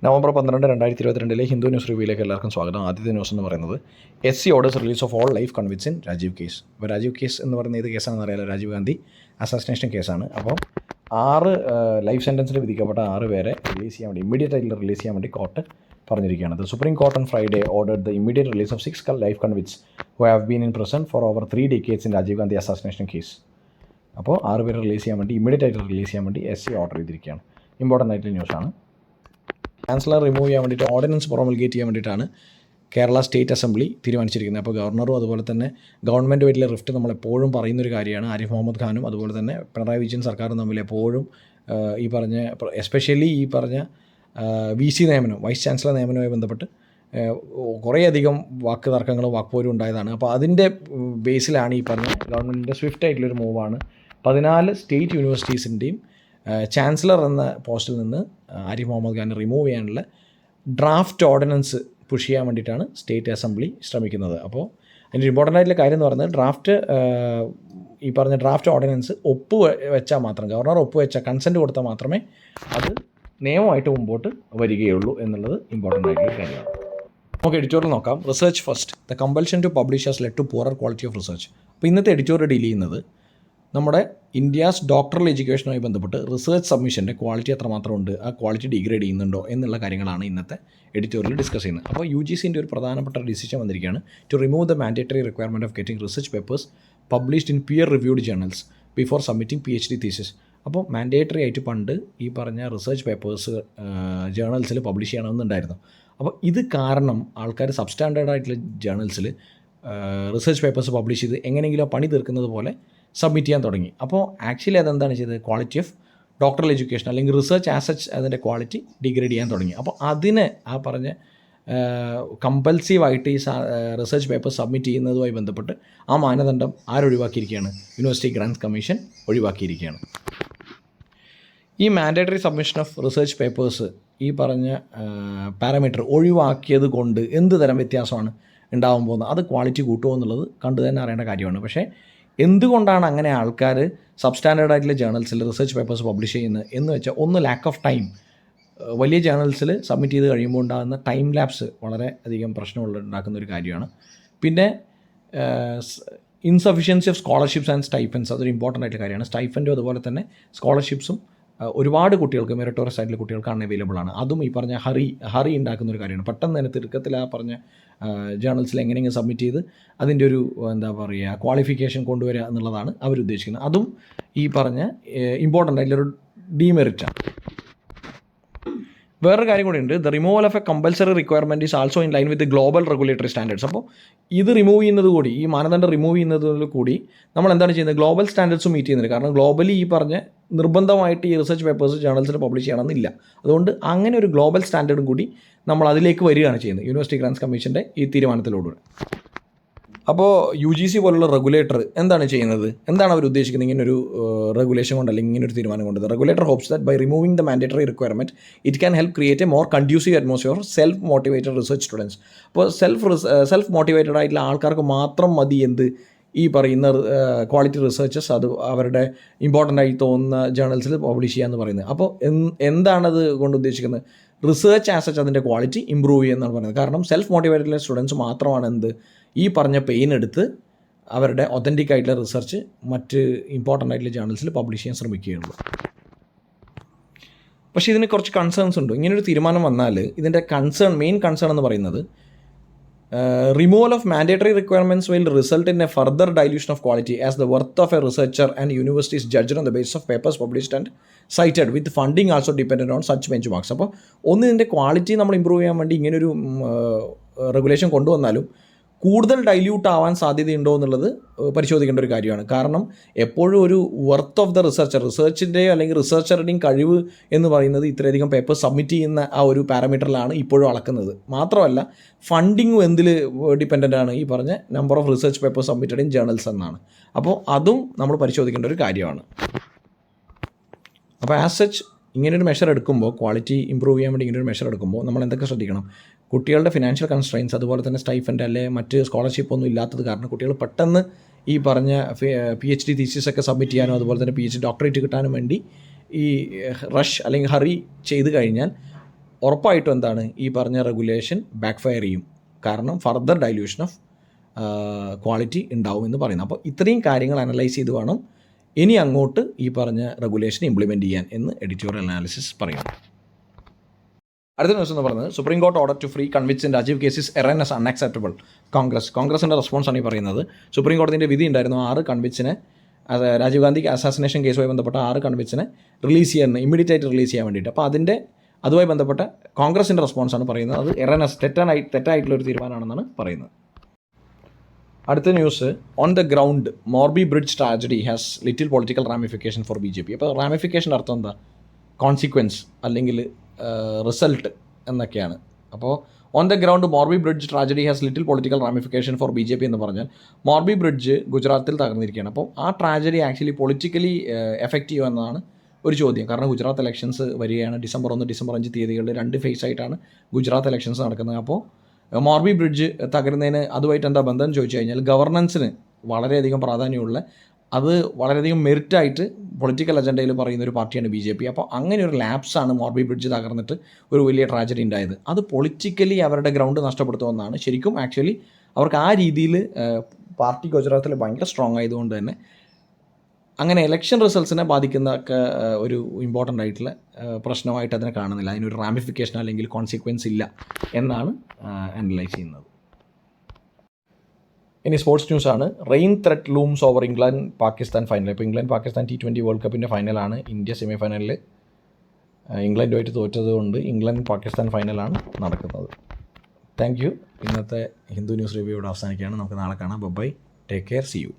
November 12, 2022 Hindu news റിവ്യൂയിലേക്ക് എല്ലാവർക്കും സ്വാഗതം. ആദ്യത്തെ ന്യൂസ് എന്ന് പറയുന്നത് SC orders release of all life convicts in Rajiv case. അപ്പോൾ രാജീവ് കേസ് എന്ന് പറയുന്ന ഏത് കേസാണെന്ന് അറിയാലോ, രാജീവ് ഗാന്ധി അസാസിനേഷൻ കേസാണ്. അപ്പോൾ 6 ലൈഫ് സെൻറ്റൻസിൽ വിധിക്കപ്പെട്ട 6 പേരെ റിലീസ് ചെയ്യാൻ വേണ്ടി ഇമ്മീഡിയറ്റ് ആയിട്ട് റിലീസ് ചെയ്യാൻ വേണ്ടി കോർട്ട് പറഞ്ഞിരിക്കുകയാണ്. The supreme court on Friday ordered the immediate release of 6 life convicts who have been in prison for over 3 decades in Rajiv Gandhi assassination case. അപ്പോൾ 6 പേരെ റിലീസ് ചെയ്യാൻ വേണ്ടി ഇമ്മീഡിയറ്റ് ആയിട്ട് റിലീസ് ചെയ്യാൻ വേണ്ടി SC ഓർഡർ ചെയ്തിരിക്കുകയാണ്. ഇമ്പോർട്ടൻ്റ് ആയിട്ടുള്ള ന്യൂസാണ്. ചാൻസലർ റിമൂവ് ചെയ്യാൻ വേണ്ടിയിട്ട് ഓർഡിനൻസ് പ്രൊമൾഗേറ്റ് ചെയ്യാൻ വേണ്ടിയിട്ടാണ് കേരള സ്റ്റേറ്റ് അസംബ്ലി തീരുമാനിച്ചിരിക്കുന്നത്. അപ്പോൾ ഗവർണറും അതുപോലെ തന്നെ ഗവൺമെൻറ് വലിയ റിഫ്റ്റ് നമ്മളെപ്പോഴും പറയുന്നൊരു കാര്യമാണ്. ആരിഫ് മുഹമ്മദ് ഖാനും അതുപോലെ തന്നെ പിണറായി വിജയൻ സർക്കാരും തമ്മിൽ എപ്പോഴും ഈ പറഞ്ഞ എസ്പെഷ്യലി ഈ പറഞ്ഞ VC നിയമനം, വൈസ് ചാൻസലർ നിയമനവുമായി ബന്ധപ്പെട്ട് കുറേയധികം വാക്ക് തർക്കങ്ങളും വാക്പോരും ഉണ്ടായതാണ്. അപ്പോൾ അതിൻ്റെ ബേസിലാണ് ഈ പറഞ്ഞ ഗവൺമെൻറ്റിൻ്റെ സ്വിഫ്റ്റ് ആയിട്ടുള്ളൊരു മൂവാണ് 14 സ്റ്റേറ്റ് യൂണിവേഴ്സിറ്റീസിൻ്റെയും ചാൻസലർ എന്ന പോസ്റ്റിൽ നിന്ന് ആരിഫ് മുഹമ്മദ് ഖാനെ റിമൂവ് ചെയ്യാനുള്ള ഡ്രാഫ്റ്റ് ഓർഡിനൻസ് പുഷ് ചെയ്യാൻ വേണ്ടിയിട്ടാണ് സ്റ്റേറ്റ് അസംബ്ലി ശ്രമിക്കുന്നത്. അപ്പോൾ അതിൻ്റെ ഇമ്പോർട്ടൻ്റ് ആയിട്ടുള്ള കാര്യം എന്ന് പറയുന്നത് ഈ പറഞ്ഞ ഡ്രാഫ്റ്റ് ഓർഡിനൻസ് വെച്ചാൽ മാത്രം, ഗവർണർ ഒപ്പുവെച്ചാൽ, കൺസെൻറ്റ് കൊടുത്താൽ മാത്രമേ അത് നിയമമായിട്ട് മുമ്പോട്ട് വരികയുള്ളൂ എന്നുള്ളത് ഇമ്പോർട്ടൻ്റ് ആയിട്ടുള്ള കാര്യമാണ്. നമുക്ക് എഡിറ്റോറിയൽ നോക്കാം. Research first. The compulsion to publish has led to poor quality of research. അപ്പോൾ ഇന്നത്തെ എഡിറ്റോറിയൽ ഡീൽ ചെയ്യുന്നത് നമ്മുടെ ഇന്ത്യാസ് ഡോക്ടറൽ എഡ്യൂക്കേഷനുമായി ബന്ധപ്പെട്ട് റിസർച്ച് സബ്മിഷൻ്റെ ക്വാളിറ്റി എത്രമാത്രം ഉണ്ട്, ആ ക്വാളിറ്റി ഡിഗ്രേഡ് ചെയ്യുന്നുണ്ടോ എന്നുള്ള കാര്യങ്ങളാണ് ഇന്നത്തെ എഡിറ്റോറിയൽ ഡിസ്കസ് ചെയ്യുന്നത്. അപ്പോൾ UGCൻ്റെ ഒരു പ്രധാനപ്പെട്ട ഡിസിഷൻ വന്നിരിക്കുകയാണ് to remove the mandatory requirement of getting research papers published in peer reviewed journals before submitting PhD thesis. അപ്പോൾ മാൻഡേറ്ററി ആയിട്ട് പണ്ട് ഈ പറഞ്ഞ റിസർച്ച് പേപ്പേഴ്സ് ജേർണൽസിൽ പബ്ലിഷ് ചെയ്യണമെന്നുണ്ടായിരുന്നു. അപ്പോൾ ഇത് കാരണം ആൾക്കാർ സബ്സ്റ്റാൻഡേർഡ് ആയിട്ടുള്ള ജേർണൽസിൽ റിസർച്ച് പേപ്പേഴ്സ് പബ്ലിഷ് ചെയ്ത് എങ്ങനെയെങ്കിലും പണി തീർക്കുന്നത് പോലെ സബ്മിറ്റ് ചെയ്യാൻ തുടങ്ങി. അപ്പോൾ ആക്ച്വലി അതെന്താണ് ചെയ്തത്, ക്വാളിറ്റി ഓഫ് ഡോക്ടറൽ എഡ്യൂക്കേഷൻ അല്ലെങ്കിൽ റിസർച്ച് ആസച്ച് അതിൻ്റെ ക്വാളിറ്റി ഡിഗ്രേഡ് ചെയ്യാൻ തുടങ്ങി. അപ്പോൾ അതിനെ ആ പറഞ്ഞ കമ്പൽസീവായിട്ട് ഈ റിസർച്ച് പേപ്പർ സബ്മിറ്റ് ചെയ്യുന്നതുമായി ബന്ധപ്പെട്ട് ആ മാനദണ്ഡം ആരൊഴിവാക്കിയിരിക്കുകയാണ്, യൂണിവേഴ്സിറ്റി ഗ്രാൻസ് കമ്മീഷൻ ഒഴിവാക്കിയിരിക്കുകയാണ്. ഈ mandatory submission of research papers ഈ പറഞ്ഞ പാരാമീറ്റർ ഒഴിവാക്കിയത് കൊണ്ട് എന്ത് തരം വ്യത്യാസമാണ് ഉണ്ടാകാൻ പോകുന്നത്, അത് ക്വാളിറ്റി കൂട്ടുമോ എന്നുള്ളത് കണ്ടു തന്നെ അറിയേണ്ട കാര്യമാണ്. പക്ഷേ എന്തുകൊണ്ടാണ് അങ്ങനെ ആൾക്കാർ സബ്സ്റ്റാൻഡേർഡ് ആയിട്ടുള്ള ജേർണൽസിൽ റിസർച്ച് പേപ്പേഴ്സ് പബ്ലിഷ് ചെയ്യുന്നത് എന്ന് വെച്ചാൽ, ഒന്ന് ലാക്ക് ഓഫ് ടൈം. വലിയ ജേർണൽസിൽ സബ്മിറ്റ് ചെയ്ത് കഴിയുമ്പോൾ ഉണ്ടാകുന്ന ടൈം ലാപ്സ് വളരെ അധികം പ്രശ്നമുണ്ടാക്കുന്ന ഒരു കാര്യമാണ്. പിന്നെ ഇൻസഫിഷ്യൻസി ഓഫ് സ്കോളർഷിപ്സ് ആൻഡ് സ്റ്റൈഫൻസ്, അതൊരു ഇമ്പോർട്ടൻ്റ് ആയിട്ടുള്ള കാര്യമാണ്. സ്റ്റൈഫൻറ്റും അതുപോലെ തന്നെ സ്കോളർഷിപ്സും ഒരുപാട് കുട്ടികൾക്ക്, മെറിറ്റോറിയസ് ആയിട്ടുള്ള കുട്ടികൾക്കാണ് അവൈലബിൾ ആണ്. അതും ഈ പറഞ്ഞ ഹറി ഉണ്ടാക്കുന്ന ഒരു കാര്യമാണ്. പെട്ടെന്ന് തന്നെ തിടുക്കത്തിൽ ആ പറഞ്ഞ ജേർണൽസിൽ എങ്ങനെയെങ്കിലും സബ്മിറ്റ് ചെയ്ത് അതിൻ്റെ ഒരു എന്താ പറയുക ക്വാളിഫിക്കേഷൻ കൊണ്ടുവരിക എന്നുള്ളതാണ് അവരുദ്ദേശിക്കുന്നത്. അതും ഈ പറഞ്ഞ ഇമ്പോർട്ടൻ്റ് ആയിട്ടുള്ളൊരു ഡീമെറിറ്റാണ്. വേറൊരു കാര്യം കൂടി ഉണ്ട്. The removal of A compulsory requirement is also in line with global regulatory standards. അപ്പോൾ ഇത് റിമൂവ് ചെയ്യുന്നത് കൂടി, ഈ മാനദണ്ഡം റിമൂവ് ചെയ്യുന്നതിൽ കൂടി നമ്മൾ എന്താണ് ചെയ്യുന്നത്, ഗ്ലോബൽ സ്റ്റാൻഡേർഡ്സും മീറ്റ് ചെയ്യുന്നുണ്ട്. കാരണം ഗ്ലോബലി ഈ പറഞ്ഞ നിർബന്ധമായിട്ട് ഈ റിസർച്ച് പേപ്പേഴ്സ് ജേർണൽസിൽ പബ്ലിഷ് ചെയ്യണമെന്നില്ല. അതുകൊണ്ട് അങ്ങനെ ഒരു ഗ്ലോബൽ സ്റ്റാൻഡേർഡും കൂടി നമ്മൾ അതിലേക്ക് വരികയാണ് ചെയ്യുന്നത് യൂണിവേഴ്സിറ്റി ഗ്രാൻസ് കമ്മീഷൻ്റെ ഈ തീരുമാനത്തിലൂടെ. അപ്പോൾ UGC പോലുള്ള റെഗുലേറ്റർ എന്താണ് ചെയ്യുന്നത്, എന്താണ് അവർ ഉദ്ദേശിക്കുന്നത് ഇങ്ങനൊരു റെഗുലേഷൻ കൊണ്ട് അല്ലെങ്കിൽ ഇങ്ങനൊരു തീരുമാനം കൊണ്ട്? Regulator hopes that by removing the mandatory requirement it can help create a more conducive atmosphere self motivated research students. അപ്പോൾ സെൽഫ് മോട്ടിവേറ്റഡ് ആയിട്ടുള്ള ആൾക്കാർക്ക് മാത്രം മതി ഈ പറയുന്ന ക്വാളിറ്റി റിസർച്ചസ് അത് അവരുടെ ഇമ്പോർട്ടൻ്റ് ആയി തോന്നുന്ന ജേർണൽസിൽ പബ്ലിഷ് ചെയ്യുക എന്ന് പറയുന്നത്. അപ്പോൾ എന്താണത് കൊണ്ട് ഉദ്ദേശിക്കുന്നത്, റിസർച്ച് ആസച്ച് അതിൻ്റെ ക്വാളിറ്റി ഇമ്പ്രൂവ് ചെയ്യുമെന്നാണ് പറയുന്നത്. കാരണം സെൽഫ് മോട്ടിവേറ്റഡ് സ്റ്റുഡൻസ് മാത്രമാണ് ഈ പറഞ്ഞ പെയിൻ എടുത്ത് അവരുടെ ഒതൻറ്റിക് ആയിട്ടുള്ള റിസർച്ച് മറ്റ് ഇമ്പോർട്ടൻ്റ് ആയിട്ടുള്ള ജേർണൽസിൽ പബ്ലിഷ് ചെയ്യാൻ ശ്രമിക്കുകയുള്ളൂ. പക്ഷേ ഇതിന് കുറച്ച് കൺസേൺസ് ഉണ്ട്. ഇങ്ങനൊരു തീരുമാനം വന്നാൽ ഇതിൻ്റെ മെയിൻ കൺസേൺ എന്ന് പറയുന്നത് removal of mandatory requirements will result in a further dilution of quality as the worth of a researcher and universities judged on the basis of papers published and cited with funding also dependent on such benchmarks. അപ്പോൾ ഇതിൻ്റെ quality നമ്മൾ improve ചെയ്യാൻ വേണ്ടി ഇങ്ങനൊരു regulation കൊണ്ടുവന്നാലും കൂടുതൽ dilute ആവാൻ സാധ്യതയുണ്ടോ എന്നുള്ളത് പരിശോധിക്കേണ്ട ഒരു കാര്യമാണ്. കാരണം എപ്പോഴും ഒരു വർത്ത് ഓഫ് ദ റിസർച്ചിൻ്റെയോ അല്ലെങ്കിൽ റിസർച്ചറുടെയും കഴിവ് എന്ന് പറയുന്നത് ഇത്രയധികം പേപ്പർ സബ്മിറ്റ് ചെയ്യുന്ന ആ ഒരു പാരാമീറ്ററിലാണ് ഇപ്പോഴും അളക്കുന്നത്. മാത്രമല്ല ഫണ്ടിങ്ങും എന്തിൽ ഡിപ്പെൻഡൻ്റ് ആണ്, ഈ പറഞ്ഞ number of research paper submitted in journals എന്നാണ്. അപ്പോൾ അതും നമ്മൾ പരിശോധിക്കേണ്ട ഒരു കാര്യമാണ്. അപ്പോൾ ആസ് സച്ച് ഇങ്ങനൊരു മെഷർ എടുക്കുമ്പോൾ, ക്വാളിറ്റി ഇമ്പ്രൂവ് ചെയ്യാൻ വേണ്ടി ഇങ്ങനൊരു മെഷർ എടുക്കുമ്പോൾ നമ്മൾ എന്തൊക്കെ ശ്രദ്ധിക്കണം? കുട്ടികളുടെ ഫിനാൻഷ്യൽ കൺസ്ട്രെയിൻസ്, അതുപോലെ തന്നെ സ്റ്റൈഫൻഡ് അല്ലെങ്കിൽ മറ്റ് സ്കോളർഷിപ്പ് ഒന്നും ഇല്ലാത്തത് കാരണം കുട്ടികൾ പെട്ടെന്ന് ഈ പറഞ്ഞ PhD തീസിസ് ഒക്കെ സബ്മിറ്റ് ചെയ്യാനോ അതുപോലെ തന്നെ PhD ഡോക്ടറേറ്റ് കിട്ടാനും വേണ്ടി ഈ റഷ് അല്ലെങ്കിൽ ഹറി ചെയ്ത് കഴിഞ്ഞാൽ ഉറപ്പായിട്ടും എന്താണ് ഈ പറഞ്ഞ റെഗുലേഷൻ ബാക്ക്ഫയർ ചെയ്യും. കാരണം ഫർദർ ഡൈല്യൂഷൻ ഓഫ് ക്വാളിറ്റി ഉണ്ടാവും എന്ന് പറയുന്നത്. അപ്പോൾ ഇത്രയും കാര്യങ്ങൾ അനലൈസ് ചെയ്ത് വേണം ഇനി അങ്ങോട്ട് ഈ പറഞ്ഞ റെഗുലേഷൻ ഇംപ്ലിമെൻറ്റ് ചെയ്യാൻ എന്ന് എഡിറ്റോറിയൽ അനാലിസിസ് പറയുന്നു. അടുത്ത ന്യൂസ് എന്ന് പറയുന്നത് supreme court order to free convicts in Rajiv cases erroneous unacceptable. കോൺഗ്രസിൻ്റെ റെസ്പോൺസാണ് ഈ പറയുന്നത്. സുപ്രീം കോടതിൻ്റെ വിധി ഉണ്ടായിരുന്നു 6 കൺവിക്ട്സിനെ, രാജീവ് ഗാന്ധി അസാസിനേഷൻ കേസുമായി ബന്ധപ്പെട്ട 6 കൺവിക്ട്സിനെ റിലീസ് ചെയ്യാൻ, ഇമ്മീഡിയറ്റ് ആയിട്ട് റിലീസ് ചെയ്യാൻ വേണ്ടിയിട്ട്. അപ്പോൾ അതുമായി ബന്ധപ്പെട്ട കോൺഗ്രസിൻ്റെ റെസ്പോൺസാണ് പറയുന്നത്. അത് എറൈനസ് തെറ്റായിട്ടുള്ളൊരു തീരുമാനമാണെന്നാണ് പറയുന്നത്. അടുത്ത news, on the ground Morbi bridge tragedy has little political ramification for BJP. അപ്പോൾ റാമിഫിക്കേഷൻ്റെ അർത്ഥം എന്താ? കോൺസിക്വൻസ് അല്ലെങ്കിൽ റിസൾട്ട് എന്നൊക്കെയാണ്. അപ്പോൾ on the ground Morbi bridge tragedy has little political ramification for BJP എന്ന് പറഞ്ഞാൽ മോർബി ബ്രിഡ്ജ് ഗുജറാത്തിൽ തകർന്നിരിക്കുകയാണ്. അപ്പോൾ ആ ട്രാജഡി ആക്ച്വലി പൊളിറ്റിക്കലി എഫക്റ്റീവ് എന്നതാണ് ഒരു ചോദ്യം. കാരണം ഗുജറാത്ത് ഇലക്ഷൻസ് വരികയാണ്. ഡിസംബർ 1, ഡിസംബർ 5 തീയതികളിൽ 2 ഫേസ് ആയിട്ടാണ് ഗുജറാത്ത് ഇലക്ഷൻസ് നടക്കുന്നത്. അപ്പോൾ മോർബി ബ്രിഡ്ജ് തകരുന്നതിന് അതുമായിട്ട് എന്താ ബന്ധം എന്ന് ചോദിച്ചു കഴിഞ്ഞാൽ ഗവർണൻസിന് വളരെയധികം പ്രാധാന്യമുള്ള, അത് വളരെയധികം മെറിറ്റായിട്ട് പൊളിറ്റിക്കൽ അജണ്ടയിൽ പറയുന്ന ഒരു പാർട്ടിയാണ് BJP. അപ്പോൾ അങ്ങനെ ഒരു ലാപ്സാണ് മോർബി ബ്രിഡ്ജ് തകർന്നിട്ട് ഒരു വലിയ ട്രാജഡി ഉണ്ടായത്. അത് പൊളിറ്റിക്കലി അവരുടെ ഗ്രൗണ്ട് നഷ്ടപ്പെടുത്തുമെന്നാണ്. ശരിക്കും ആക്ച്വലി അവർക്ക് ആ രീതിയിൽ പാർട്ടി ഗുജറാത്തിൽ ഭയങ്കര സ്ട്രോങ് ആയതുകൊണ്ട് തന്നെ അങ്ങനെ ഇലക്ഷൻ റിസൾട്ട്സിനെ ബാധിക്കുന്ന ഒക്കെ ഒരു ഇമ്പോർട്ടൻ്റ് ആയിട്ടുള്ള പ്രശ്നമായിട്ട് അതിനെ കാണുന്നില്ല. അതിനൊരു റാമിഫിക്കേഷൻ അല്ലെങ്കിൽ കോൺസിക്വൻസ് ഇല്ല എന്നാണ് അനലൈസ് ചെയ്യുന്നത്. ഇനി സ്പോർട്സ് ന്യൂസാണ്. Rain threat looms over England Pakistan final. ഇപ്പോൾ ഇംഗ്ലണ്ട് പാകിസ്ഥാൻ T20 വേൾഡ് കപ്പിൻ്റെ ഫൈനലാണ്. ഇന്ത്യ സെമി ഫൈനലിൽ ഇംഗ്ലണ്ടുമായിട്ട് തോറ്റത് കൊണ്ട് ഇംഗ്ലണ്ട് പാകിസ്ഥാൻ ഫൈനലാണ് നടക്കുന്നത്. Thank you. ഇന്നത്തെ ഹിന്ദു ന്യൂസ് റിവ്യൂ ഇവിടെ അവസാനിക്കുകയാണ്. നമുക്ക് നാളെ കാണാം. Bye, take care, see U.